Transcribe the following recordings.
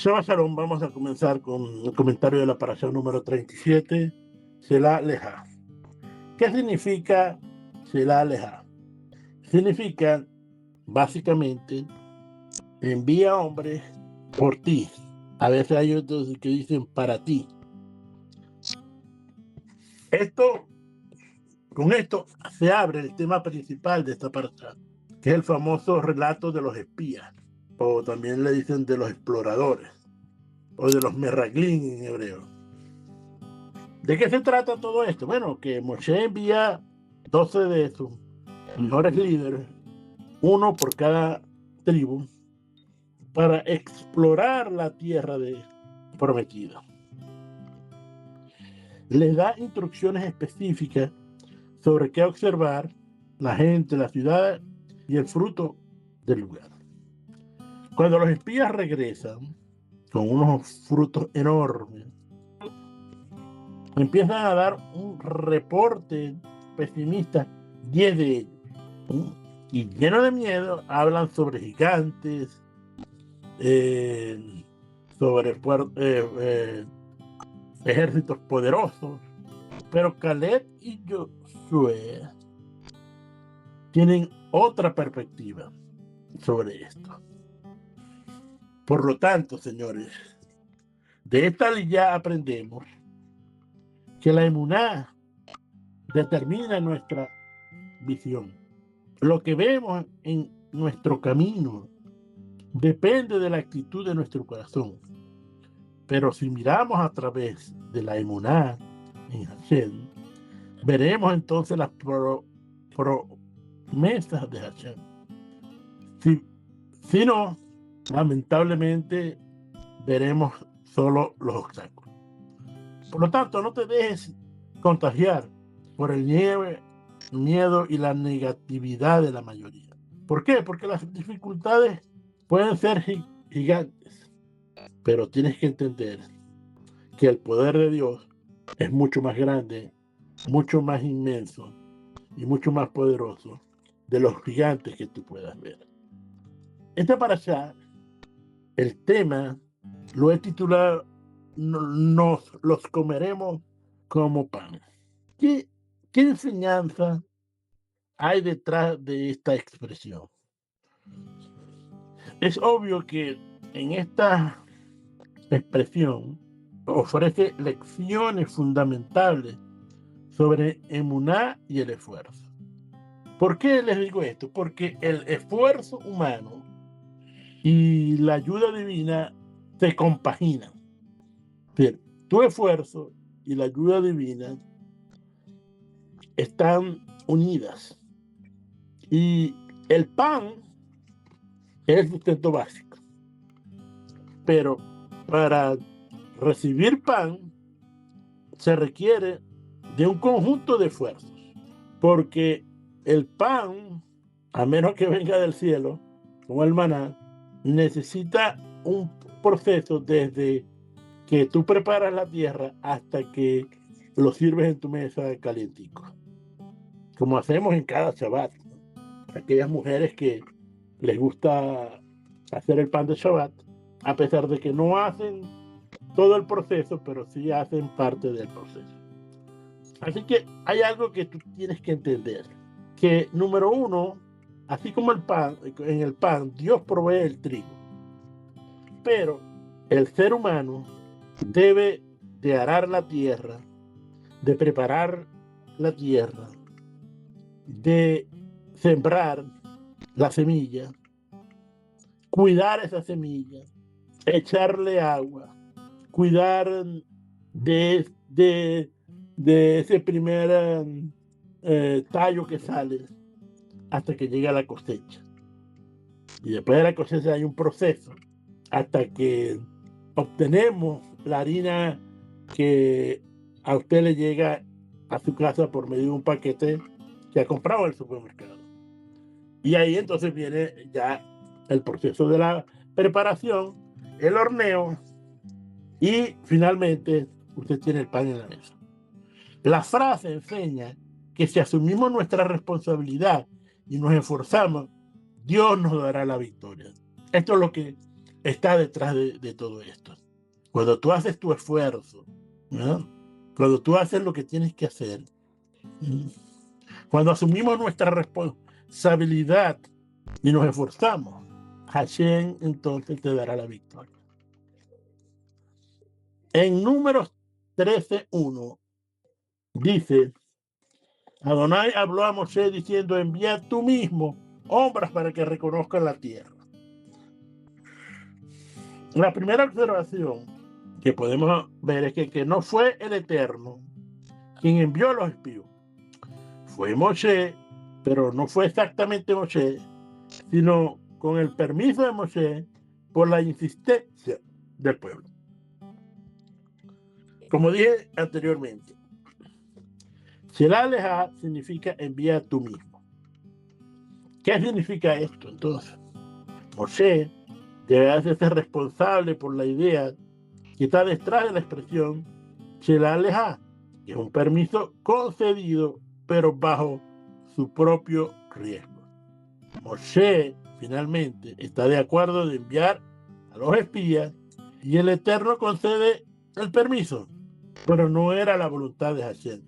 Shabbat Shalom, vamos a comenzar con el comentario de la parashá número 37, Selah Leja. ¿Qué significa Selah Leja? Significa, básicamente, envía hombres por ti. A veces hay otros que dicen para ti. Con esto se abre el tema principal de esta parashá, que es el famoso relato de los espías, o también le dicen de los exploradores, o de los meraglim en hebreo. ¿De qué se trata todo esto? Bueno, que Moshe envía 12 de sus mejores líderes, uno por cada tribu, para explorar la tierra prometida. Les da instrucciones específicas sobre qué observar, la gente, la ciudad y el fruto del lugar. Cuando los espías regresan con unos frutos enormes, empiezan a dar un reporte pesimista, 10 de ellos, y lleno de miedo hablan sobre gigantes, sobre ejércitos poderosos, pero Caleb y Josué tienen otra perspectiva sobre esto. Por lo tanto, señores, de esta ya aprendemos que la emuná determina nuestra visión. Lo que vemos en nuestro camino depende de la actitud de nuestro corazón. Pero si miramos a través de la emuná en Hashem, veremos entonces las promesas de Hashem. Si no, lamentablemente veremos solo los obstáculos. Por lo tanto, no te dejes contagiar por el miedo y la negatividad de la mayoría. ¿Por qué? Porque las dificultades pueden ser gigantes, pero tienes que entender que el poder de Dios es mucho más grande, mucho más inmenso y mucho más poderoso de los gigantes que tú puedas ver. Esta parashá, el tema lo he titulado Nos los comeremos como pan. ¿Qué enseñanza hay detrás de esta expresión? Es obvio que en esta expresión ofrece lecciones fundamentales sobre emuná y el esfuerzo. ¿Por qué les digo esto? Porque el esfuerzo humano y la ayuda divina se compaginan. Tu esfuerzo y la ayuda divina están unidas. Y el pan es el sustento básico. Pero para recibir pan se requiere de un conjunto de esfuerzos. Porque el pan, a menos que venga del cielo, como el maná, necesita un proceso desde que tú preparas la tierra hasta que lo sirves en tu mesa calientico. Como hacemos en cada Shabbat. Aquellas mujeres que les gusta hacer el pan de Shabbat, a pesar de que no hacen todo el proceso, pero sí hacen parte del proceso. Así que hay algo que tú tienes que entender, que número uno, así como en el pan, Dios provee el trigo, pero el ser humano debe de arar la tierra, de preparar la tierra, de sembrar la semilla, cuidar esa semilla, echarle agua, cuidar de ese primer tallo que sale hasta que llega la cosecha. Y después de la cosecha hay un proceso hasta que obtenemos la harina que a usted le llega a su casa por medio de un paquete que ha comprado en el supermercado. Y ahí entonces viene ya el proceso de la preparación, el horneo y finalmente usted tiene el pan en la mesa. La frase enseña que si asumimos nuestra responsabilidad y nos esforzamos, Dios nos dará la victoria. Esto es lo que está detrás de todo esto. Cuando tú haces tu esfuerzo, ¿no? Cuando tú haces lo que tienes que hacer, cuando asumimos nuestra responsabilidad y nos esforzamos, Hashem entonces te dará la victoria. En Números 13:1 dice: Adonai habló a Moshe diciendo: envía tú mismo hombres para que reconozcan la tierra. La primera observación que podemos ver es que no fue el Eterno quien envió a los espías. Fue Moshe, pero no fue exactamente Moshe, sino con el permiso de Moshe por la insistencia del pueblo. Como dije anteriormente, Shelah significa envía tú mismo. ¿Qué significa esto entonces? Moshe debe hacerse responsable por la idea que está detrás de la expresión Shelah, que es un permiso concedido, pero bajo su propio riesgo. Moshe finalmente está de acuerdo de enviar a los espías y el Eterno concede el permiso, pero no era la voluntad de Hashem.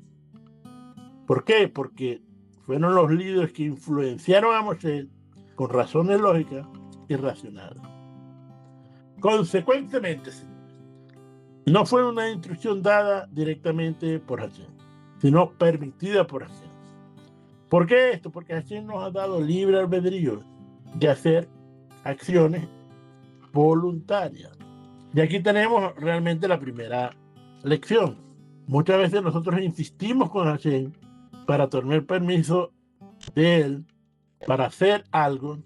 ¿Por qué? Porque fueron los líderes que influenciaron a Moshe con razones lógicas y racionales. Consecuentemente, no fue una instrucción dada directamente por Hashem, sino permitida por Hashem. ¿Por qué esto? Porque Hashem nos ha dado libre albedrío de hacer acciones voluntarias. Y aquí tenemos realmente la primera lección. Muchas veces nosotros insistimos con Hashem para tener permiso de él para hacer algo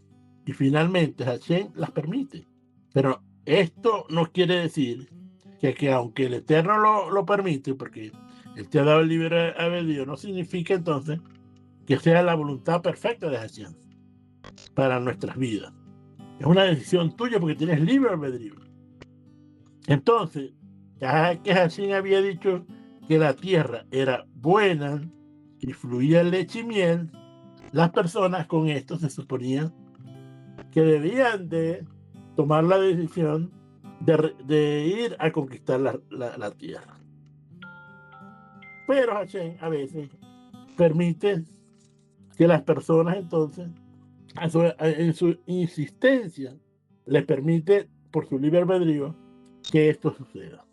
y finalmente Hashem las permite. Pero esto no quiere decir que aunque el Eterno lo permite, porque él te ha dado el libre albedrío, no significa entonces que sea la voluntad perfecta de Hashem para nuestras vidas. Es una decisión tuya porque tienes libre albedrío. Entonces, ya que Hashem había dicho que la tierra era buena y fluía leche y miel, las personas con esto se suponía que debían de tomar la decisión de ir a conquistar la tierra. Pero Hashem a veces permite que las personas entonces, en su insistencia, les permite por su libre albedrío que esto suceda.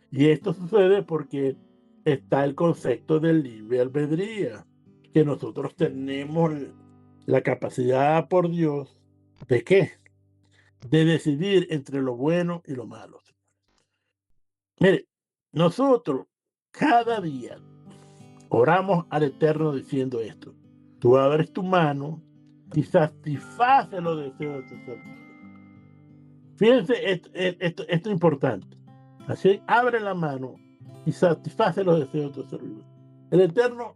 Y esto sucede porque está el concepto del libre albedrío, que nosotros tenemos la capacidad por Dios ¿de qué? De decidir entre lo bueno y lo malo. Mire, nosotros cada día oramos al Eterno diciendo esto: tú abres tu mano y satisface los deseos de tu ser. Fíjense, esto es importante. Así, abre la mano y satisface los deseos de tu ser. El Eterno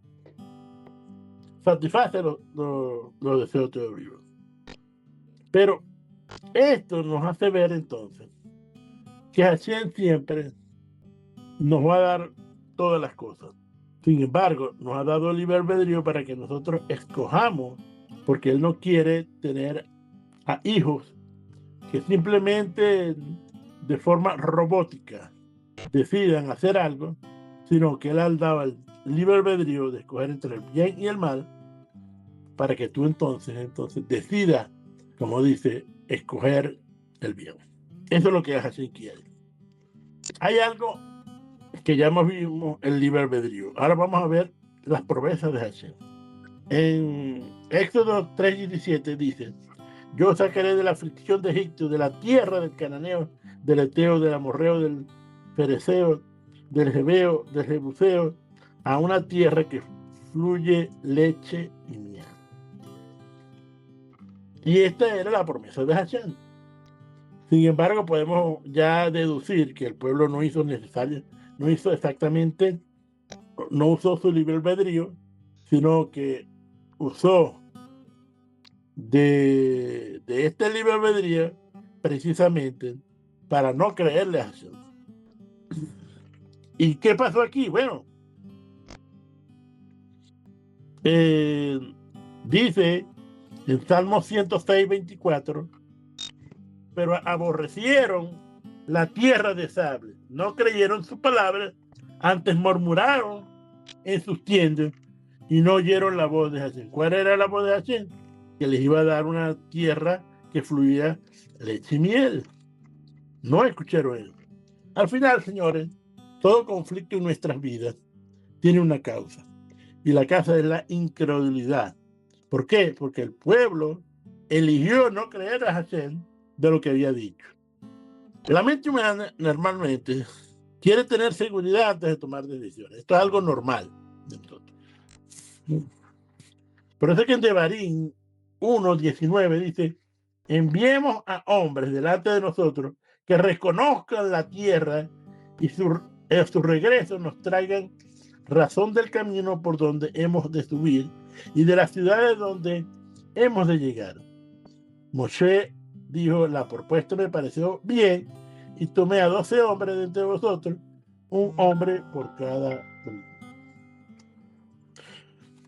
satisface los deseos de tu ser. Pero esto nos hace ver entonces que Hashem siempre nos va a dar todas las cosas. Sin embargo, nos ha dado libre albedrío para que nosotros escojamos, porque Él no quiere tener a hijos que simplemente de forma robótica decidan hacer algo, sino que Él ha dado el libre albedrío de escoger entre el bien y el mal, para que tú entonces decidas, como dice, escoger el bien. Eso es lo que Hashem quiere. Hay algo que ya hemos visto, el libre albedrío. Ahora vamos a ver las promesas de Hashem. En Éxodo 3:17 dice: yo sacaré de la aflicción de Egipto, de la tierra del cananeo, del eteo, del amorreo, del fereceo, del jebeo, del jebuseo, a una tierra que fluye leche y miel. Y esta era la promesa de Hashem. Sin embargo, podemos ya deducir que el pueblo no hizo exactamente, no usó su libre albedrío, sino que usó de este libre albedrío precisamente para no creerle a Hashem. ¿Y qué pasó aquí? Bueno, dice en Salmo 106:24: pero aborrecieron la tierra de sable. No creyeron sus palabras, antes murmuraron en sus tiendas y no oyeron la voz de Hashem. ¿Cuál era la voz de Hashem? Que les iba a dar una tierra que fluía leche y miel. No escucharon eso. Al final, señores, todo conflicto en nuestras vidas tiene una causa. Y la causa es la incredulidad. ¿Por qué? Porque el pueblo eligió no creer a Hashem de lo que había dicho. La mente humana normalmente quiere tener seguridad antes de tomar decisiones. Esto es algo normal de nosotros. Por eso que en Devarim 1:19 dice: enviemos a hombres delante de nosotros que reconozcan la tierra y a su regreso nos traigan razón del camino por donde hemos de subir y de las ciudades donde hemos de llegar. Moshe dijo: la propuesta me pareció bien y tomé a 12 hombres de entre vosotros, un hombre por cada tribu.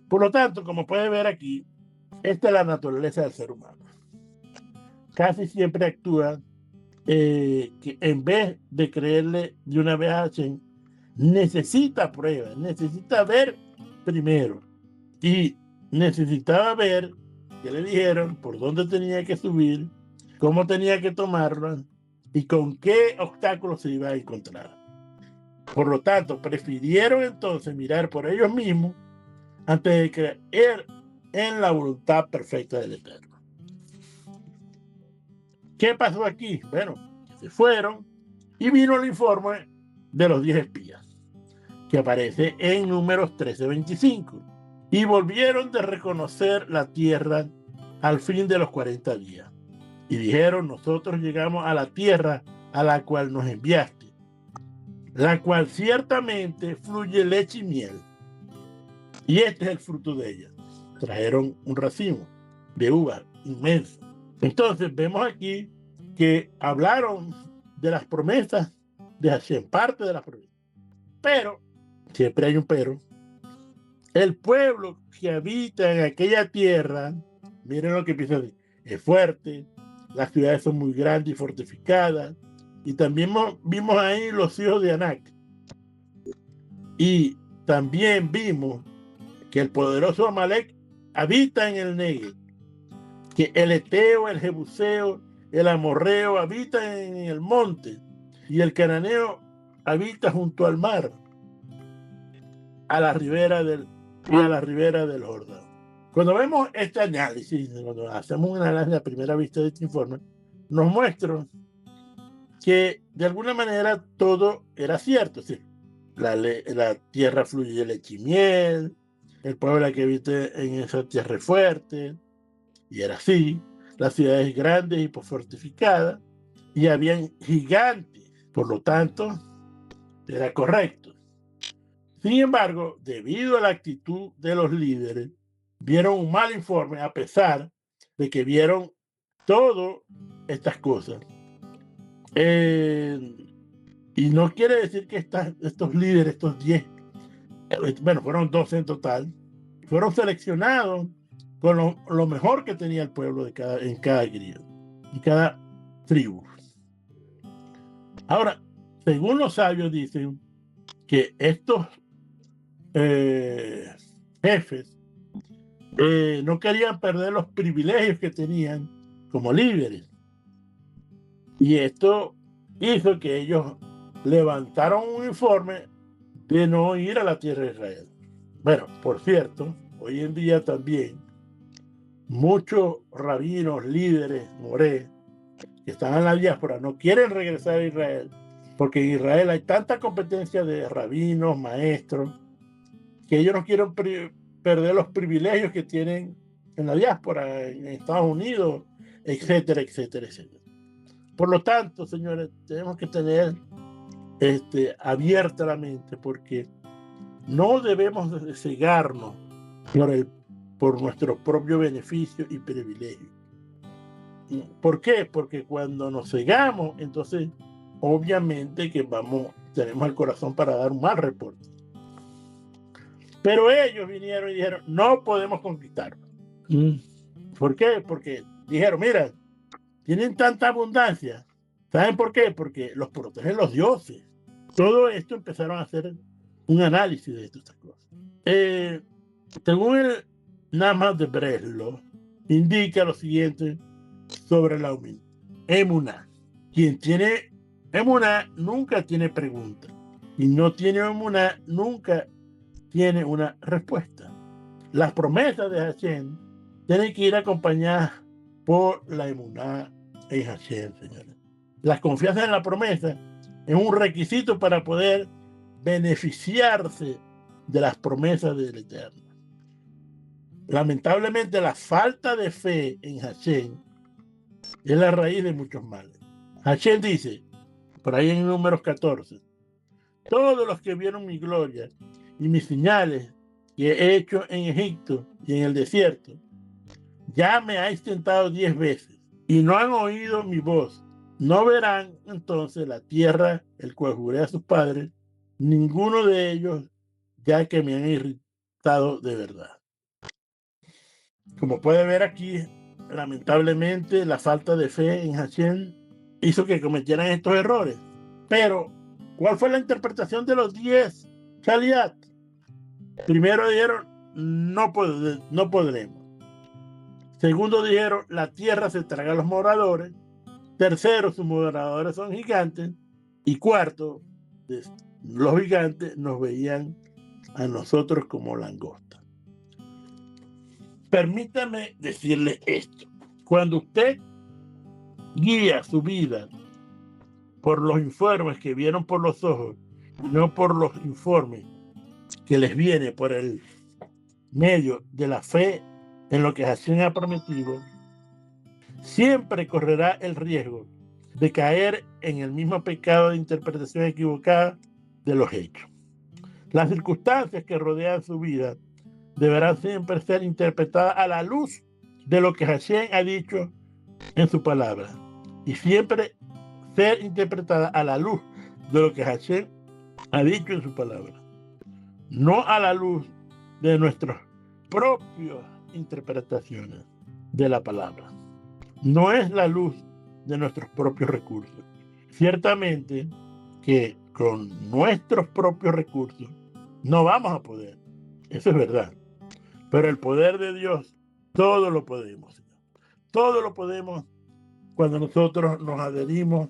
Por lo tanto, como puede ver aquí, esta es la naturaleza del ser humano. Casi siempre actúa que en vez de creerle de una vez a Hashem, necesita pruebas, necesita ver primero. Y necesitaba ver que le dijeron por dónde tenía que subir, cómo tenía que tomarlo y con qué obstáculos se iba a encontrar. Por lo tanto, prefirieron entonces mirar por ellos mismos antes de creer en la voluntad perfecta del Eterno. ¿Qué pasó aquí? Bueno, se fueron y vino el informe de los 10 espías, que aparece en Números 13:25. Y volvieron de reconocer la tierra al fin de los 40 días. Y dijeron: nosotros llegamos a la tierra a la cual nos enviaste, la cual ciertamente fluye leche y miel. Y este es el fruto de ella. Trajeron un racimo de uvas inmenso. Entonces vemos aquí que hablaron de las promesas de Hashem, parte de las promesas. Pero, siempre hay un pero, el pueblo que habita en aquella tierra, miren lo que empieza a decir, es fuerte, las ciudades son muy grandes y fortificadas, y también vimos ahí los hijos de Anak. Y también vimos que el poderoso Amalek habita en el Negev, que el Eteo, el Jebuseo, el Amorreo habitan en el monte, y el Cananeo habita junto al mar, a la ribera del Jordán. Cuando vemos este análisis, cuando hacemos un análisis a primera vista de este informe, nos muestra que de alguna manera todo era cierto. ¿Sí? La tierra fluye leche y miel, el pueblo que habita en esa tierra es fuerte, y era así. Las ciudades grandes y fortificadas, y habían gigantes, por lo tanto, era correcto. Sin embargo, debido a la actitud de los líderes, vieron un mal informe a pesar de que vieron todas estas cosas. Y no quiere decir que estos líderes, estos 10, bueno, fueron 12 en total, fueron seleccionados con lo mejor que tenía el pueblo en cada griego, en cada tribu. Ahora, según los sabios dicen que estos jefes no querían perder los privilegios que tenían como líderes. Y esto hizo que ellos levantaron un informe de no ir a la tierra de Israel. Bueno, por cierto, hoy en día también muchos rabinos, líderes, moré, que están en la diáspora, no quieren regresar a Israel, porque en Israel hay tanta competencia de rabinos, maestros, que ellos no quieren perder los privilegios que tienen en la diáspora, en Estados Unidos, etcétera, etcétera, etcétera. Por lo tanto, señores, tenemos que tener abierta la mente, porque no debemos cegarnos por nuestro propio beneficio y privilegio. ¿Por qué? Porque cuando nos cegamos, entonces obviamente que tenemos el corazón para dar un mal reporte. Pero ellos vinieron y dijeron: no podemos conquistarlo. ¿Por qué? Porque dijeron: mira, tienen tanta abundancia. ¿Saben por qué? Porque los protegen los dioses. Todo esto empezaron a hacer un análisis de estas cosas. Según el Nama de Breslau, indica lo siguiente sobre la emuná. Quien tiene emuná nunca tiene pregunta, y no tiene emuná nunca tiene una respuesta. Las promesas de Hashem tienen que ir acompañadas por la emuná en Hashem, señores. La confianza en la promesa es un requisito para poder beneficiarse de las promesas del Eterno. Lamentablemente, la falta de fe en Hashem es la raíz de muchos males. Hashem dice, por ahí en Números 14, todos los que vieron mi gloria y mis señales que he hecho en Egipto y en el desierto, ya me habéis tentado 10 veces y no han oído mi voz. No verán entonces la tierra, el cual juré a sus padres, ninguno de ellos, ya que me han irritado de verdad. Como puede ver aquí, lamentablemente la falta de fe en Hashem hizo que cometieran estos errores. Pero, ¿cuál fue la interpretación de los 10 Shaliat? Primero dijeron, no podremos. Segundo dijeron, la tierra se traga a los moradores. Tercero, sus moradores son gigantes. Y cuarto, los gigantes nos veían a nosotros como langostas. Permítame decirle esto. Cuando usted guía su vida por los informes que vieron por los ojos, no por los informes que les viene por el medio de la fe en lo que Hashem ha prometido, siempre correrá el riesgo de caer en el mismo pecado de interpretación equivocada de los hechos. Las circunstancias que rodean su vida deberán siempre ser interpretadas a la luz de lo que Hashem ha dicho en su palabra, y siempre ser interpretada a la luz de lo que Hashem ha dicho en su palabra, no a la luz de nuestras propias interpretaciones de la palabra. No es la luz de nuestros propios recursos. Ciertamente que con nuestros propios recursos no vamos a poder, eso es verdad, pero el poder de Dios, todo lo podemos, Señor. Todo lo podemos cuando nosotros nos adherimos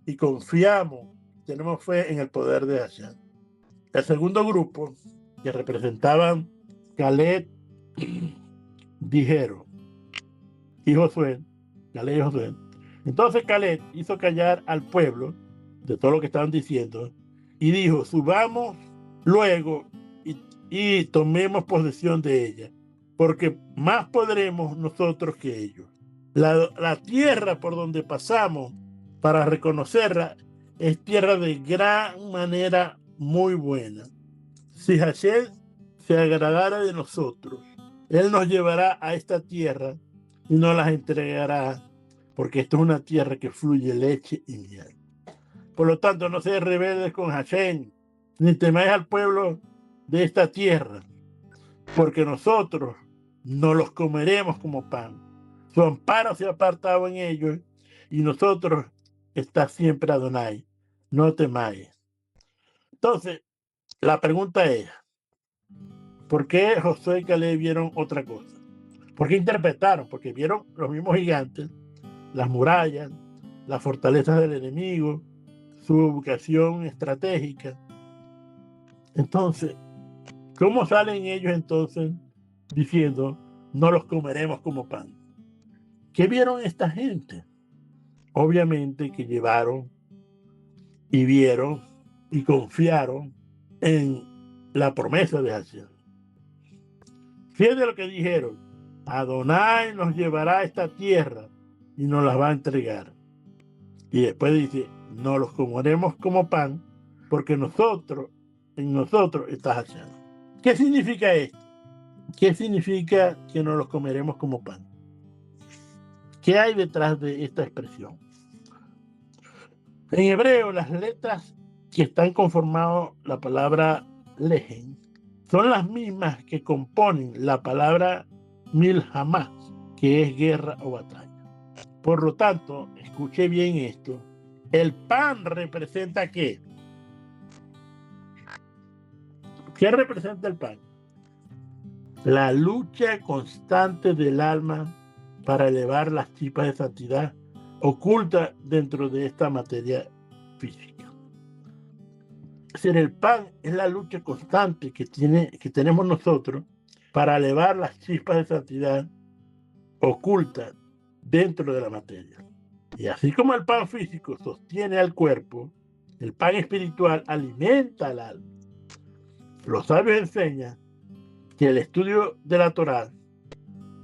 y confiamos, tenemos fe en el poder de Hashem. El segundo grupo, que representaban Caleb, dijeron, y Josué, Caleb y Josué. Entonces Caleb hizo callar al pueblo de todo lo que estaban diciendo y dijo, subamos luego y tomemos posesión de ella, porque más podremos nosotros que ellos. La tierra por donde pasamos para reconocerla es tierra de gran manera muy buena. Si Hashem se agradara de nosotros, Él nos llevará a esta tierra y nos las entregará, porque esto es una tierra que fluye leche y miel. Por lo tanto, no seáis rebeldes con Hashem, ni temáis al pueblo de esta tierra, porque nosotros no los comeremos como pan. Su amparo se ha apartado en ellos, y nosotros está siempre Adonai. No temáis. Entonces, la pregunta es, ¿por qué Josué y Caleb vieron otra cosa? ¿Por qué interpretaron? Porque vieron los mismos gigantes, las murallas, las fortalezas del enemigo, su ubicación estratégica. Entonces, ¿cómo salen ellos entonces diciendo, no los comeremos como pan? ¿Qué vieron esta gente? Obviamente que llevaron y vieron y confiaron en la promesa de Hashem. Fíjense lo que dijeron, Adonai nos llevará a esta tierra y nos la va a entregar. Y después dice, no los comeremos como pan, porque en nosotros está Hashem. ¿Qué significa esto? ¿Qué significa que no los comeremos como pan? ¿Qué hay detrás de esta expresión? En hebreo, las letras que están conformando la palabra lejen son las mismas que componen la palabra milhamá, que es guerra o batalla. Por lo tanto, escuche bien esto. El pan representa ¿qué? ¿Qué representa el pan? La lucha constante del alma para elevar las chispas de santidad oculta dentro de esta materia física. Es decir, el pan es la lucha constante que tenemos nosotros para elevar las chispas de santidad ocultas dentro de la materia. Y así como el pan físico sostiene al cuerpo, el pan espiritual alimenta al alma. Los sabios enseñan que el estudio de la Torá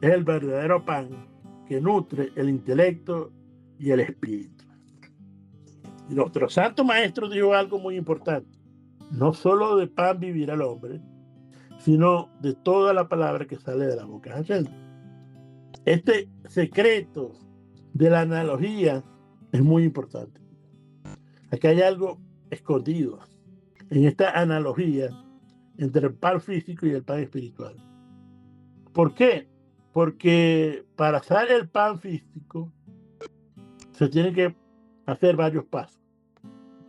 es el verdadero pan que nutre el intelecto y el espíritu. Y nuestro santo maestro dijo algo muy importante. No solo de pan vivirá el hombre, sino de toda la palabra que sale de la boca de Hashem. Este secreto de la analogía es muy importante. Aquí hay algo escondido en esta analogía entre el pan físico y el pan espiritual. ¿Por qué? Porque para hacer el pan físico se tienen que hacer varios pasos.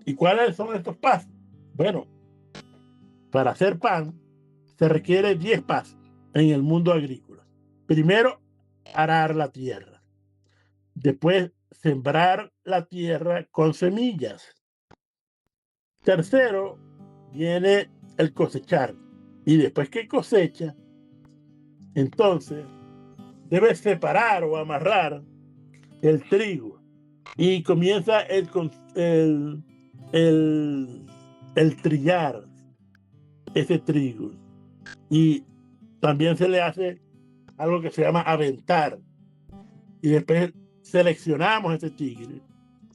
¿Y cuáles son estos pasos? Bueno, para hacer pan se requiere 10 pasos en el mundo agrícola. Primero, arar la tierra. Después, sembrar la tierra con semillas. Tercero, viene el cosechar. Y después que cosecha, entonces debe separar o amarrar el trigo. Y comienza el trillar ese trigo. Y también se le hace algo que se llama aventar. Y después seleccionamos ese tigre,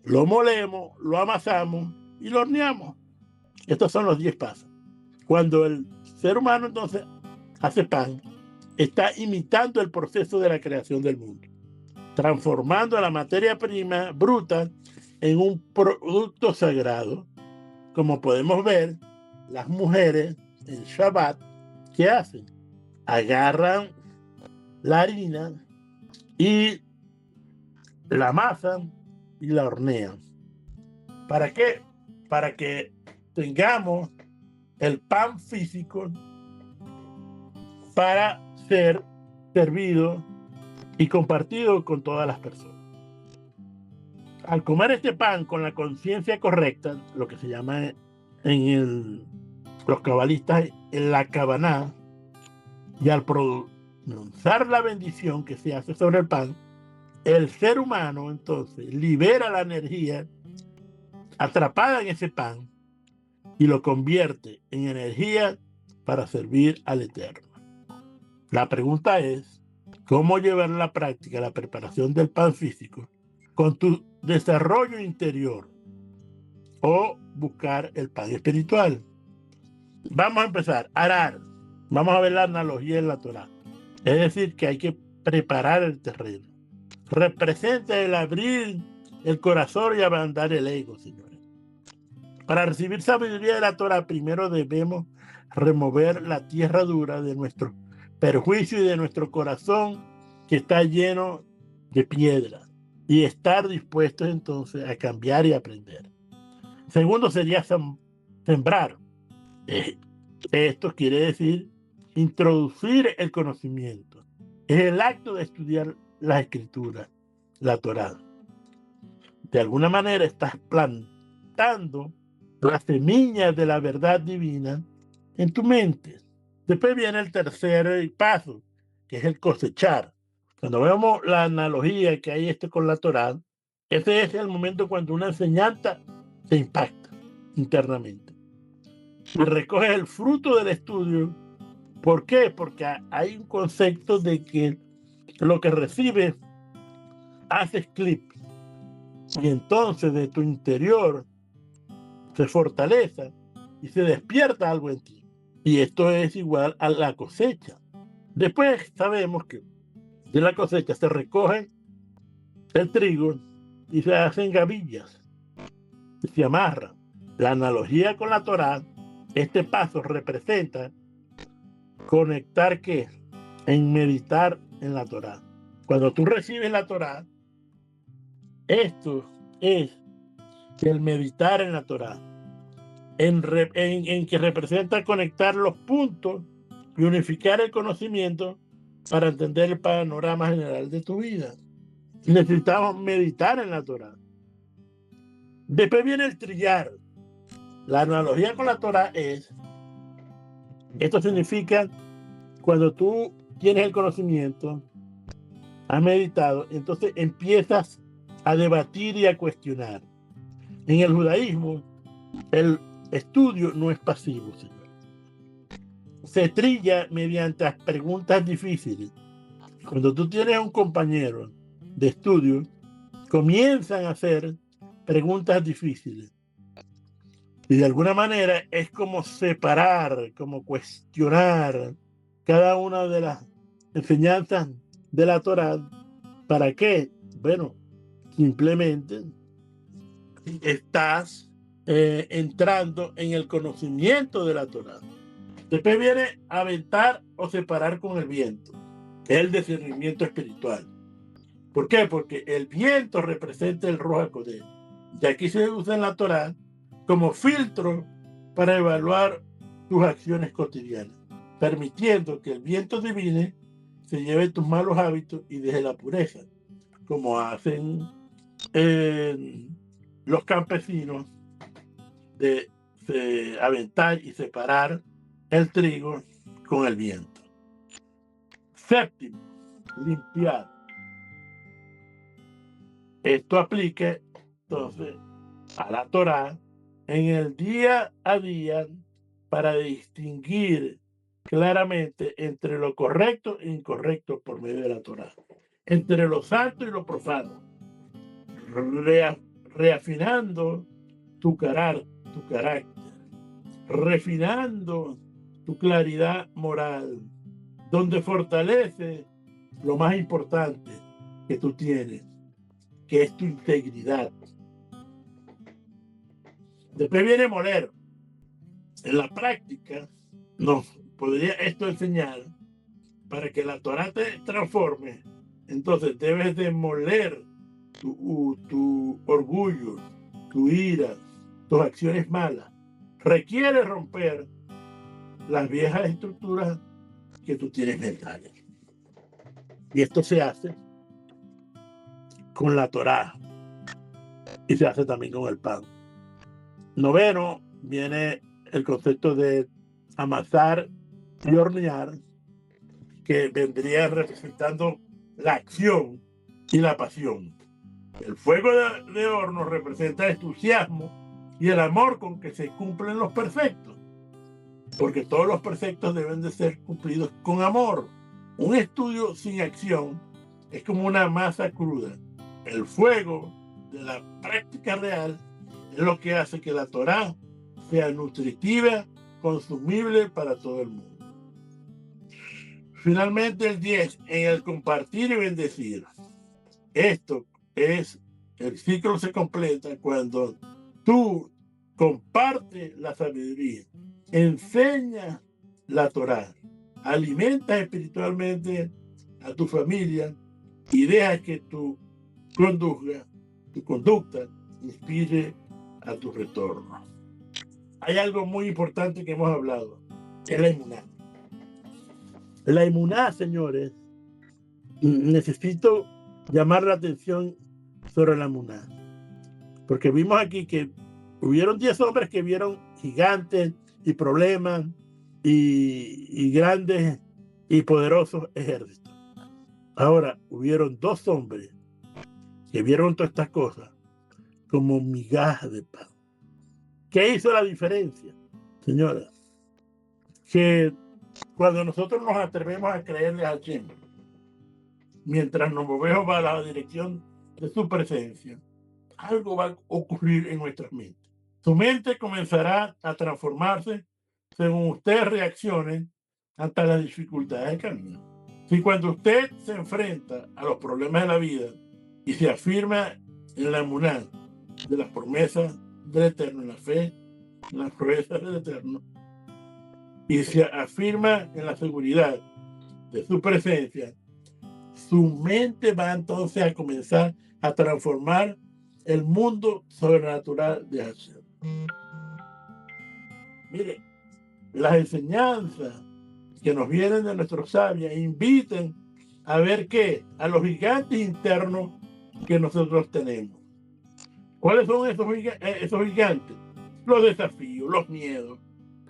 lo molemos, lo amasamos y lo horneamos. Estos son los 10 pasos. Cuando el ser humano entonces hace pan, está imitando el proceso de la creación del mundo, transformando la materia prima bruta en un producto sagrado. Como podemos ver, las mujeres en Shabbat, ¿qué hacen? Agarran la harina y la amasan y la hornean. ¿Para qué? Para que tengamos el pan físico para ser servido y compartido con todas las personas. Al comer este pan con la conciencia correcta, lo que se llama los cabalistas en la Kavaná, y al pronunciar la bendición que se hace sobre el pan, el ser humano entonces libera la energía atrapada en ese pan y lo convierte en energía para servir al Eterno. La pregunta es, ¿cómo llevar a la práctica la preparación del pan físico con tu desarrollo interior o buscar el pan espiritual? Vamos a empezar, arar. Vamos a ver la analogía en la Torá. Es decir, que hay que preparar el terreno. Representa el abrir el corazón y ablandar el ego, señores. Para recibir sabiduría de la Torá, primero debemos remover la tierra dura de nuestro perjuicio y de nuestro corazón que está lleno de piedra y estar dispuestos entonces a cambiar y aprender. Segundo sería sembrar. Esto quiere decir introducir el conocimiento. Es el acto de estudiar las escrituras, la Torá. De alguna manera estás plantando las semillas de la verdad divina en tu mente. Después viene el tercer paso, que es el cosechar. Cuando vemos la analogía que hay con la Torá, ese es el momento cuando una enseñanza se impacta internamente. Y recoges el fruto del estudio. ¿Por qué? Porque hay un concepto de que lo que recibes haces clip. Y entonces de tu interior se fortalece y se despierta algo en ti. Y esto es igual a la cosecha. Después sabemos que de la cosecha se recoge el trigo y se hacen gavillas y se amarran. La analogía con la Torá, este paso representa conectar ¿qué? En meditar en la Torá. Cuando tú recibes la Torá, Esto es que el meditar en la Torá, en que representa conectar los puntos y unificar el conocimiento para entender el panorama general de tu vida. Necesitamos meditar en la Torá. Después viene el trillar. La analogía con la Torá es, esto significa cuando tú tienes el conocimiento, has meditado, entonces empiezas a debatir y a cuestionar. En el judaísmo, el estudio no es pasivo, señor. Se trilla mediante preguntas difíciles. Cuando tú tienes un compañero de estudio, comienzan a hacer preguntas difíciles. Y de alguna manera es como separar, como cuestionar cada una de las enseñanzas de la Torá. ¿Para qué? Bueno, simplemente estás entrando en el conocimiento de la Torá. Después viene aventar o separar con el viento, que es el discernimiento espiritual. ¿Por qué? Porque el viento representa el Ruach HaKodesh. Y aquí se usa en la Torá como filtro para evaluar tus acciones cotidianas, permitiendo que el viento divino se lleve tus malos hábitos y deje la pureza, como hacen los campesinos de aventar y separar el trigo con el viento. Séptimo, limpiar. Esto aplica entonces a la Torá en el día a día para distinguir claramente entre lo correcto e incorrecto por medio de la Torá, entre lo santo y lo profano, reafinando tu carácter, refinando tu claridad moral, donde fortalece lo más importante que tú tienes, que es tu integridad. Después viene moler. En la práctica nos podría esto enseñar para que la Torá te transforme. Entonces debes de moler tu orgullo, tu ira, tus acciones malas. Requiere romper las viejas estructuras que tú tienes mentales. Y esto se hace con la Torá y se hace también con el pan. Noveno, viene el concepto de amasar y hornear, que vendría representando la acción y la pasión. El fuego de horno representa el entusiasmo y el amor con que se cumplen los perfectos, porque todos los perfectos deben de ser cumplidos con amor. Un estudio sin acción es como una masa cruda. El fuego de la práctica real es lo que hace que la Torá sea nutritiva, consumible para todo el mundo. Finalmente el 10, en el compartir y bendecir. Esto es, el ciclo se completa cuando tú compartes la sabiduría, enseñas la Torá, alimentas espiritualmente a tu familia y dejas que tu conducta inspire a tu retorno. Hay algo muy importante que hemos hablado, es la emuná. La emuná, señores, necesito llamar la atención sobre la emuná, porque vimos aquí que hubieron 10 hombres que vieron gigantes y problemas y grandes y poderosos ejércitos. Ahora, hubieron 2 hombres que vieron todas estas cosas como migajas de pan. ¿Qué hizo la diferencia, señora? Que cuando nosotros nos atrevemos a creerle a Hashem, mientras nos movemos a la dirección de su presencia, algo va a ocurrir en nuestras mentes. Su mente comenzará a transformarse según usted reaccione ante las dificultades del camino. Si cuando usted se enfrenta a los problemas de la vida y se afirma en la emuná de las promesas del Eterno, en la fe, en las promesas del Eterno, y se afirma en la seguridad de su presencia, su mente va entonces a comenzar a transformar el mundo sobrenatural de Hashem. Mire, las enseñanzas que nos vienen de nuestros sabios inviten a ver qué, a los gigantes internos que nosotros tenemos. ¿Cuáles son esos gigantes? Los desafíos, los miedos,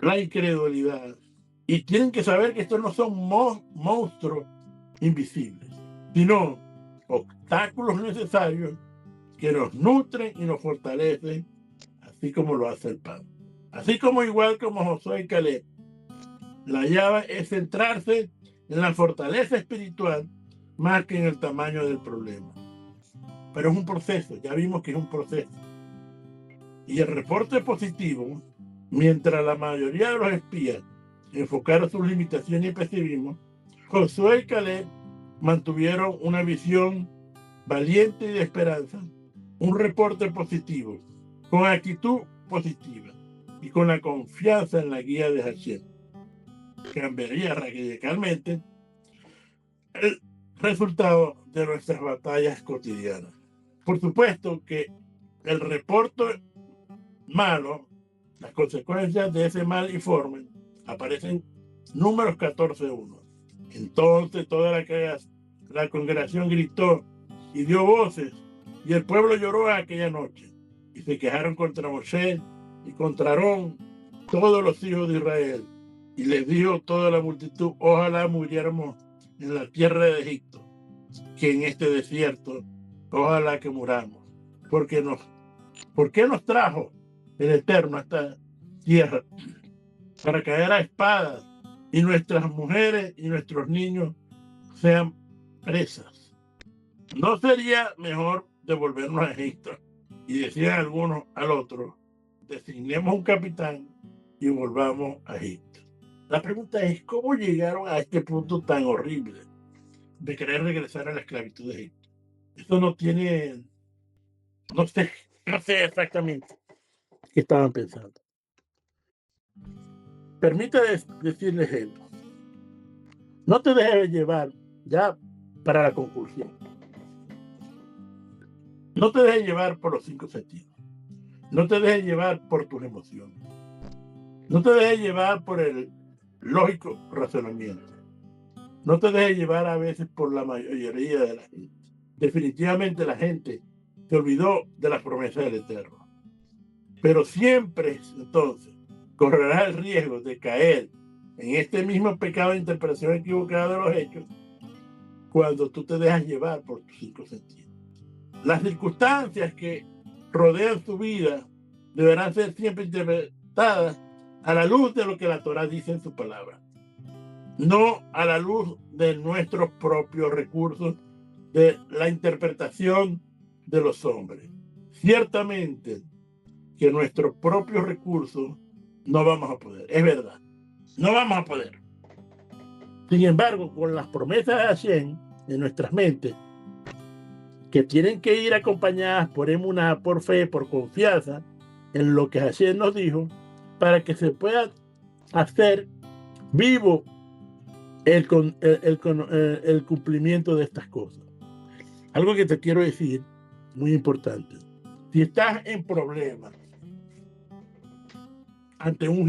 la incredulidad. Y tienen que saber que estos no son monstruos invisibles, sino obstáculos necesarios que nos nutren y nos fortalecen, así como lo hace el pan. Así como igual como Josué y Caleb, la llave es centrarse en la fortaleza espiritual más que en el tamaño del problema. Pero es un proceso, ya vimos que es un proceso. Y el reporte positivo, mientras la mayoría de los espías enfocaron sus limitaciones y pesimismo, Josué y Caleb mantuvieron una visión valiente y de esperanza, un reporte positivo, con actitud positiva y con la confianza en la guía de Hashem. Cambiaría radicalmente el resultado de nuestras batallas cotidianas. Por supuesto que el reporte malo, las consecuencias de ese mal informe, aparecen números 14:1. Entonces toda la congregación gritó y dio voces, y el pueblo lloró aquella noche, y se quejaron contra Moshe y contra Aarón todos los hijos de Israel, y les dijo toda la multitud: ojalá muriéramos en la tierra de Egipto, que en este desierto, ojalá que muramos, ¿por qué nos trajo el Eterno a esta tierra? Para caer a espadas y nuestras mujeres y nuestros niños sean presas. ¿No sería mejor devolvernos a Egipto? Y decían algunos al otro: designemos un capitán y volvamos a Egipto. La pregunta es: ¿cómo llegaron a este punto tan horrible de querer regresar a la esclavitud de Egipto? Eso no sé exactamente qué estaban pensando. Permítame decirles esto. No te dejes llevar, ya para la conclusión, no te dejes llevar por los 5 sentidos. No te dejes llevar por tus emociones. No te dejes llevar por el lógico razonamiento. No te dejes llevar a veces por la mayoría de la gente. Definitivamente la gente se olvidó de las promesas del Eterno. Pero siempre, entonces, correrás el riesgo de caer en este mismo pecado de interpretación equivocada de los hechos cuando tú te dejas llevar por tus 5 sentidos. Las circunstancias que rodean tu vida deberán ser siempre interpretadas a la luz de lo que la Torá dice en su palabra, no a la luz de nuestros propios recursos, de la interpretación de los hombres. Ciertamente que nuestros propios recursos no vamos a poder, es verdad, no vamos a poder. Sin embargo, con las promesas de Hashem en nuestras mentes, que tienen que ir acompañadas por emuná, por fe, por confianza en lo que Hashem nos dijo, para que se pueda hacer vivo el cumplimiento de estas cosas. Algo que te quiero decir, muy importante: si estás en problemas, ante un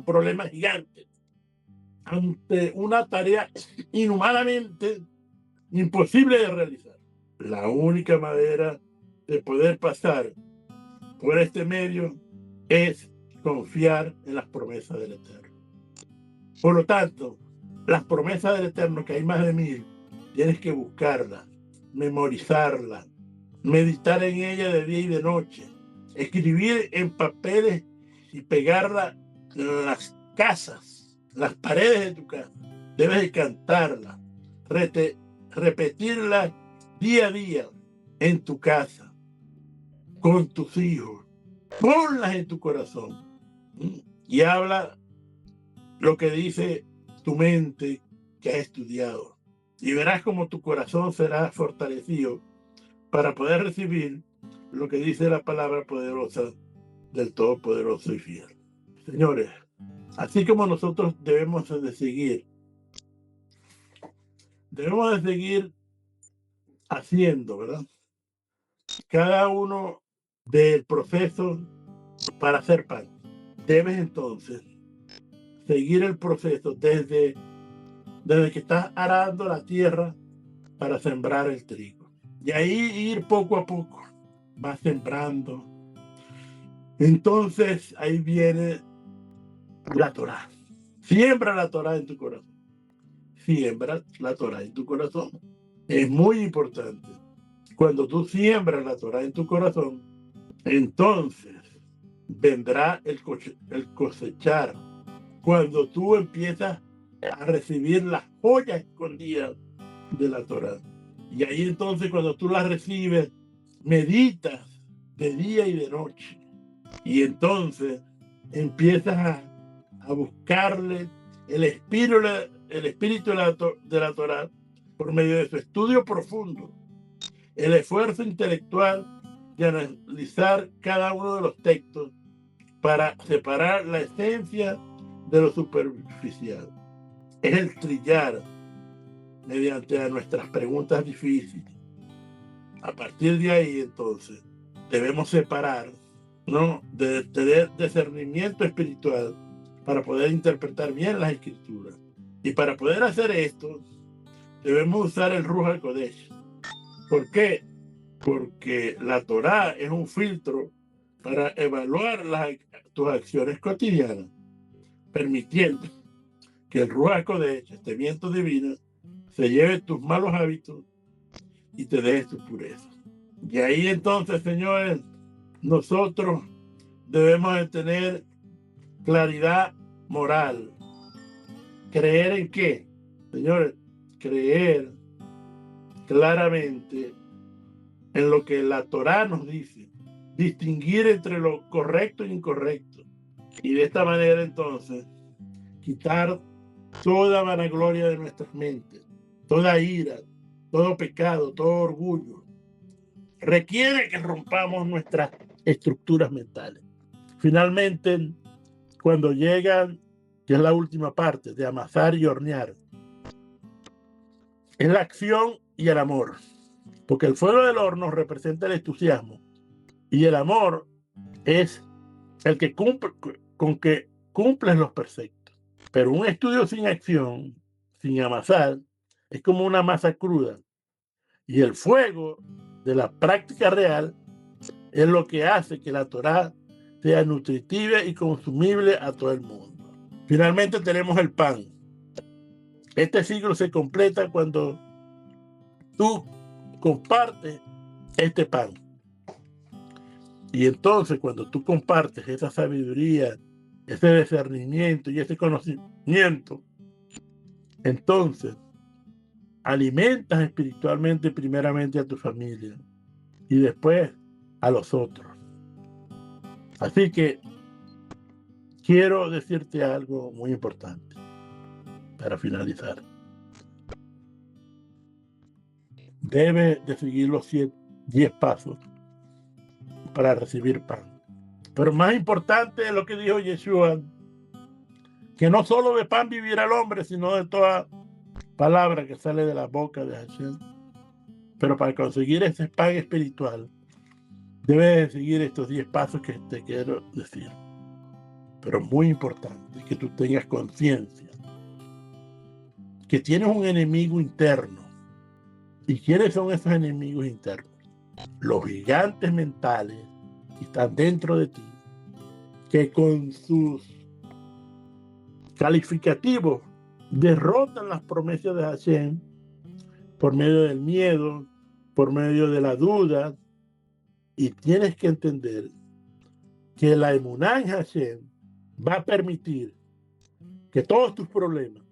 problema gigante, ante una tarea inhumanamente imposible de realizar, la única manera de poder pasar por este medio es confiar en las promesas del Eterno. Por lo tanto, las promesas del Eterno, que hay más de 1000, tienes que buscarlas, memorizarlas, meditar en ella de día y de noche, escribir en papeles y pegarla en las casas, las paredes de tu casa. Debes de cantarla, repetirla día a día en tu casa, con tus hijos. Ponlas en tu corazón y habla lo que dice tu mente que ha estudiado, y verás como tu corazón será fortalecido para poder recibir lo que dice la palabra poderosa del Todopoderoso y Fiel. Señores, así como nosotros debemos de seguir haciendo, ¿verdad? cada uno del proceso para hacer pan. Debes entonces seguir el proceso desde que estás arando la tierra para sembrar el trigo. Y ahí ir poco a poco, vas sembrando. Entonces ahí viene la Torá. Siembra la Torá en tu corazón. Siembra la Torá en tu corazón. Es muy importante. Cuando tú siembras la Torá en tu corazón, entonces vendrá el cosechar. Cuando tú empiezas a recibir las joyas escondidas de la Torá. Y ahí entonces cuando tú las recibes, meditas de día y de noche. Y entonces empiezas a buscarle el espíritu de la Torá por medio de su estudio profundo, el esfuerzo intelectual de analizar cada uno de los textos para separar la esencia de lo superficial. Es el trillar mediante nuestras preguntas difíciles. A partir de ahí, entonces, debemos separar, ¿no?, de tener discernimiento espiritual para poder interpretar bien las escrituras. Y para poder hacer esto, debemos usar el Ruach HaKodesh. ¿Por qué? Porque la Torá es un filtro para evaluar tus acciones cotidianas, permitiendo que el Ruach HaKodesh, este viento divino, se lleve tus malos hábitos y te deje tu pureza. Y ahí entonces, señores, nosotros debemos de tener claridad moral. ¿Creer en qué? Señores, creer claramente en lo que la Torá nos dice. Distinguir entre lo correcto e incorrecto. Y de esta manera entonces quitar toda vanagloria de nuestras mentes, toda ira, todo pecado, todo orgullo. Requiere que rompamos nuestras estructuras mentales. Finalmente, cuando llegan, que es la última parte, de amasar y hornear, es la acción y el amor. Porque el fuego del horno representa el entusiasmo y el amor es el que cumple, con que cumples los preceptos. Pero un estudio sin acción, sin amasar, es como una masa cruda. Y el fuego de la práctica real es lo que hace que la Torá sea nutritiva y consumible a todo el mundo. Finalmente tenemos el pan. Este ciclo se completa cuando tú compartes este pan. Y entonces cuando tú compartes esa sabiduría, ese discernimiento y ese conocimiento, entonces alimentas espiritualmente primeramente a tu familia y después a los otros. Así que quiero decirte algo muy importante para finalizar. Debes de seguir los 10 pasos para recibir pan. Pero más importante es lo que dijo Yeshua, que no solo de pan vivirá el hombre, sino de toda palabra que sale de la boca de Hashem. Pero para conseguir ese pan espiritual, debes de seguir estos 10 pasos que te quiero decir. Pero muy importante que tú tengas conciencia que tienes un enemigo interno. ¿Y quiénes son esos enemigos internos? Los gigantes mentales que están dentro de ti, que con sus calificativos derrotan las promesas de Hashem por medio del miedo, por medio de la duda. Y tienes que entender que la emuná en Hashem va a permitir que todos tus problemas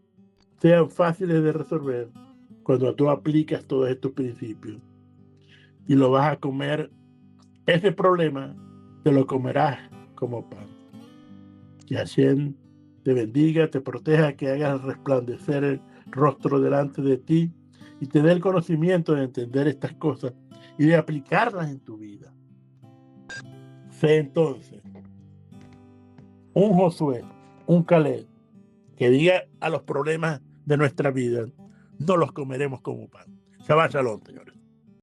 sean fáciles de resolver cuando tú aplicas todos estos principios. Y lo vas a comer, ese problema te lo comerás como pan. Que Hashem te bendiga, te proteja, que hagas resplandecer el rostro delante de ti y te dé el conocimiento de entender estas cosas y de aplicarlas en tu vida. Sé entonces un Josué, un Caleb, que diga a los problemas de nuestra vida, no los comeremos como pan. Shabbat Shalom, señores.